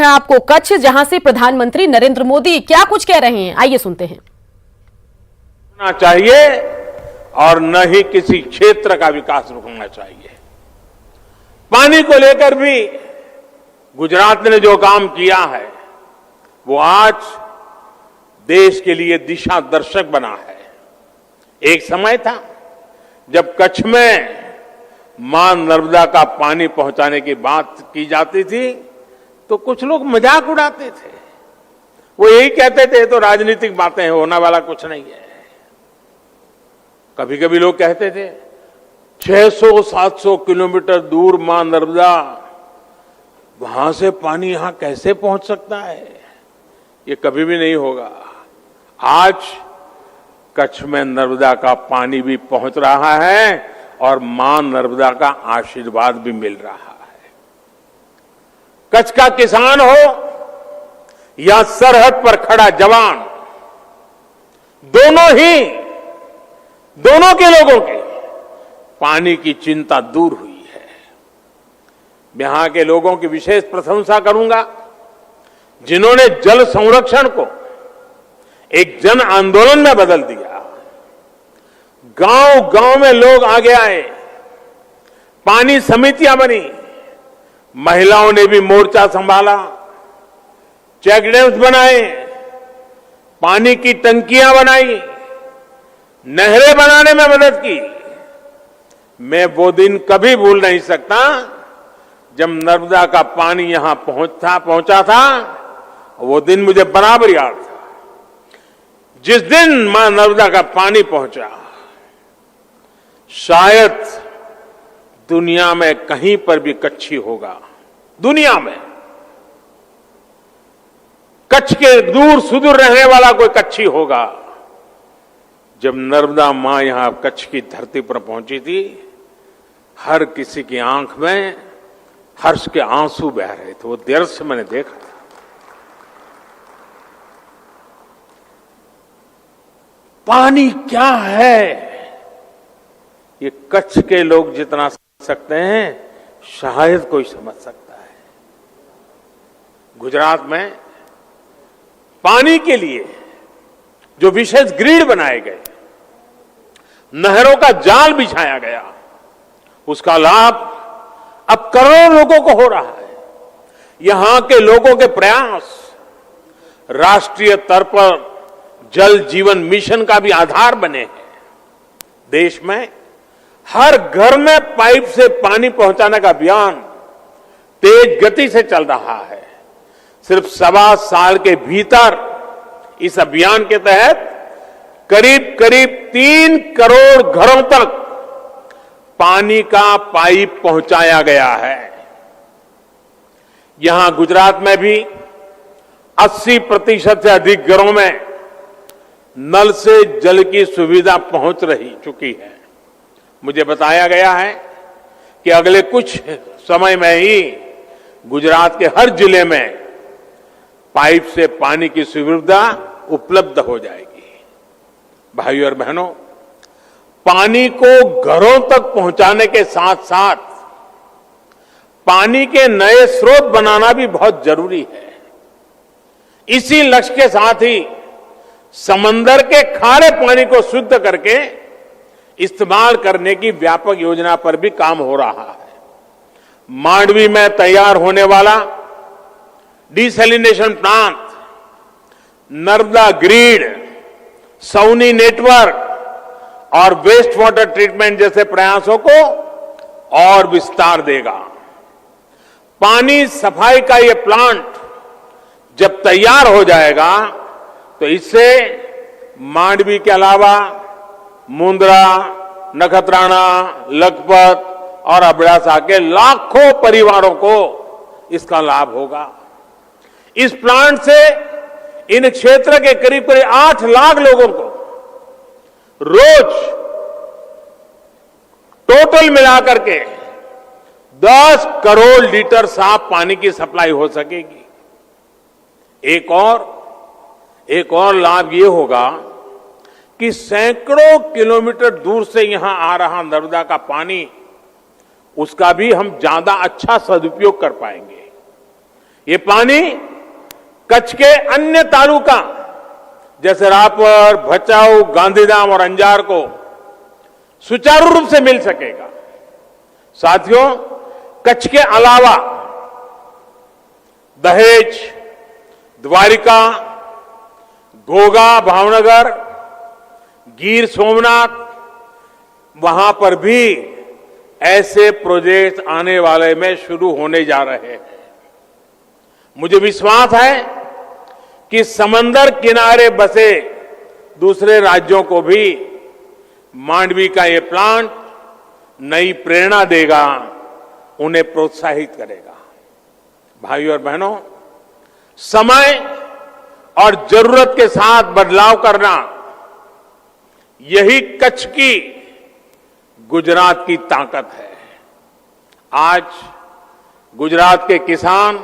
हैं आपको कच्छ, जहां से प्रधानमंत्री नरेंद्र मोदी क्या कुछ कह रहे हैं, आइए सुनते हैं। चाहिए और न ही किसी क्षेत्र का विकास रुकना चाहिए। पानी को लेकर भी गुजरात ने जो काम किया है वो आज देश के लिए दिशा दर्शक बना है। एक समय था जब कच्छ में मां नर्मदा का पानी पहुंचाने की बात की जाती थी तो कुछ लोग मजाक उड़ाते थे। वो यही कहते थे तो राजनीतिक बातें हैं, होने वाला कुछ नहीं है। कभी कभी लोग कहते थे 600-700 किलोमीटर दूर मां नर्मदा, वहां से पानी यहां कैसे पहुंच सकता है? ये कभी भी नहीं होगा। आज कच्छ में नर्मदा का पानी भी पहुंच रहा है और मां नर्मदा का आशीर्वाद भी मिल रहा है। कच्छ का किसान हो या सरहद पर खड़ा जवान, दोनों के लोगों के पानी की चिंता दूर हुई है। यहां के लोगों की विशेष प्रशंसा करूंगा जिन्होंने जल संरक्षण को एक जन आंदोलन में बदल दिया। गांव गांव में लोग आगे आए, पानी समितियां बनी, महिलाओं ने भी मोर्चा संभाला, चेक डैम्स बनाए, पानी की टंकियां बनाई, नहरें बनाने में मदद की। मैं वो दिन कभी भूल नहीं सकता जब नर्मदा का पानी यहां पहुंचा था। वो दिन मुझे बराबर याद था। जिस दिन मां नर्मदा का पानी पहुंचा, शायद दुनिया में कहीं पर भी कच्छी होगा, दुनिया में कच्छ के दूर सुदूर रहने वाला कोई कच्छी होगा। जब नर्मदा मां यहां कच्छ की धरती पर पहुंची थी, हर किसी की आंख में हर्ष के आंसू बह रहे थे। वो दृश्य मैंने देखा था। पानी क्या है ये कच्छ के लोग जितना समझ सकते हैं शायद कोई समझ सकता है। गुजरात में पानी के लिए जो विशेष ग्रिड बनाए गए, नहरों का जाल बिछाया गया, उसका लाभ अब करोड़ों लोगों को हो रहा है। यहां के लोगों के प्रयास राष्ट्रीय स्तर पर जल जीवन मिशन का भी आधार बने हैं। देश में हर घर में पाइप से पानी पहुंचाने का अभियान तेज गति से चल रहा है। सिर्फ 1.25 साल के भीतर इस अभियान के तहत करीब 3 करोड़ घरों तक पानी का पाइप पहुंचाया गया है। यहां गुजरात में भी 80% से अधिक घरों में नल से जल की सुविधा पहुंच चुकी है। मुझे बताया गया है कि अगले कुछ समय में ही गुजरात के हर जिले में पाइप से पानी की सुविधा उपलब्ध हो जाएगी। भाइयों और बहनों, पानी को घरों तक पहुंचाने के साथ साथ पानी के नए स्रोत बनाना भी बहुत जरूरी है। इसी लक्ष्य के साथ ही समंदर के खारे पानी को शुद्ध करके इस्तेमाल करने की व्यापक योजना पर भी काम हो रहा है। मांडवी में तैयार होने वाला desalination plant, Narmada grid, SAUNI network और वेस्ट वाटर ट्रीटमेंट जैसे प्रयासों को और विस्तार देगा। पानी सफाई का ये प्लांट जब तैयार हो जाएगा तो इससे मांडवी के अलावा मुंद्रा, नखत्राना, लखपत और अबड़ासा के लाखों परिवारों को इसका लाभ होगा। इस प्लांट से इन क्षेत्र के करीब 8 लाख लोगों को रोज टोटल मिलाकर के 10 करोड़ लीटर साफ पानी की सप्लाई हो सकेगी। एक और लाभ ये होगा कि सैकड़ों किलोमीटर दूर से यहां आ रहा नर्मदा का पानी, उसका भी हम ज्यादा अच्छा सदुपयोग कर पाएंगे। ये पानी कच्छ के अन्य तालुका जैसे रापर, भचाऊ, गांधीधाम और अंजार को सुचारू रूप से मिल सकेगा। साथियों, कच्छ के अलावा दहेज, द्वारिका, घोघा, भावनगर, गिर सोमनाथ, वहां पर भी ऐसे प्रोजेक्ट आने वाले में शुरू होने जा रहे हैं। मुझे विश्वास है कि समंदर किनारे बसे दूसरे राज्यों को भी मांडवी का ये प्लांट नई प्रेरणा देगा, उन्हें प्रोत्साहित करेगा। भाइयों और बहनों, समय और जरूरत के साथ बदलाव करना, यही कच्छ की, गुजरात की ताकत है। आज गुजरात के किसान,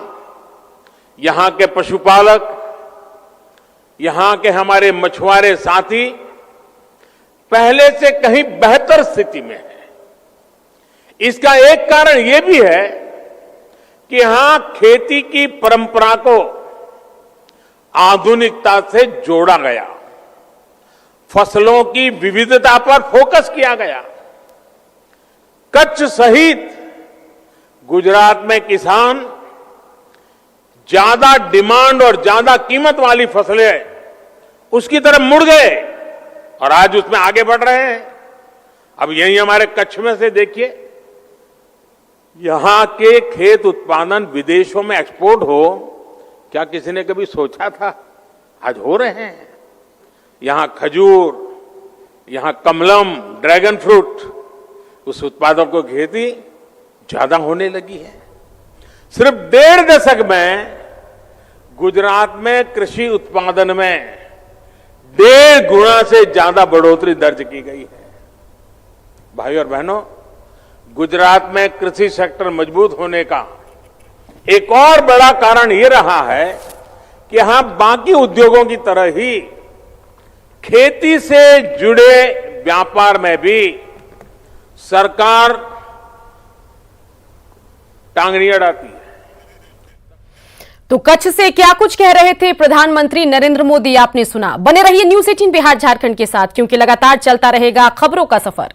यहां के पशुपालक, यहां के हमारे मछुआरे साथी पहले से कहीं बेहतर स्थिति में है। इसका एक कारण यह भी है कि यहां खेती की परंपरा को आधुनिकता से जोड़ा गया, फसलों की विविधता पर फोकस किया गया। कच्छ सहित गुजरात में किसान ज्यादा डिमांड और ज्यादा कीमत वाली फसलें उसकी तरफ मुड़ गए और आज उसमें आगे बढ़ रहे हैं। अब यही हमारे कच्छ में से देखिए, यहां के खेत उत्पादन विदेशों में एक्सपोर्ट हो, क्या किसी ने कभी सोचा था? आज हो रहे हैं। यहां खजूर, यहां कमलम, ड्रैगन फ्रूट, उस उत्पादों को खेती ज्यादा होने लगी है। सिर्फ 1.5 दशक में गुजरात में कृषि उत्पादन में 1.5 गुना से ज्यादा बढ़ोतरी दर्ज की गई है। भाइयों और बहनों, गुजरात में कृषि सेक्टर मजबूत होने का एक और बड़ा कारण यह रहा है कि यहां बाकी उद्योगों की तरह ही खेती से जुड़े व्यापार में भी सरकार टांगनी अड़ाती है। तो कच्छ से क्या कुछ कह रहे थे प्रधानमंत्री नरेंद्र मोदी, आपने सुना। बने रहिए न्यूज़ 18 बिहार झारखंड के साथ, क्योंकि लगातार चलता रहेगा खबरों का सफर।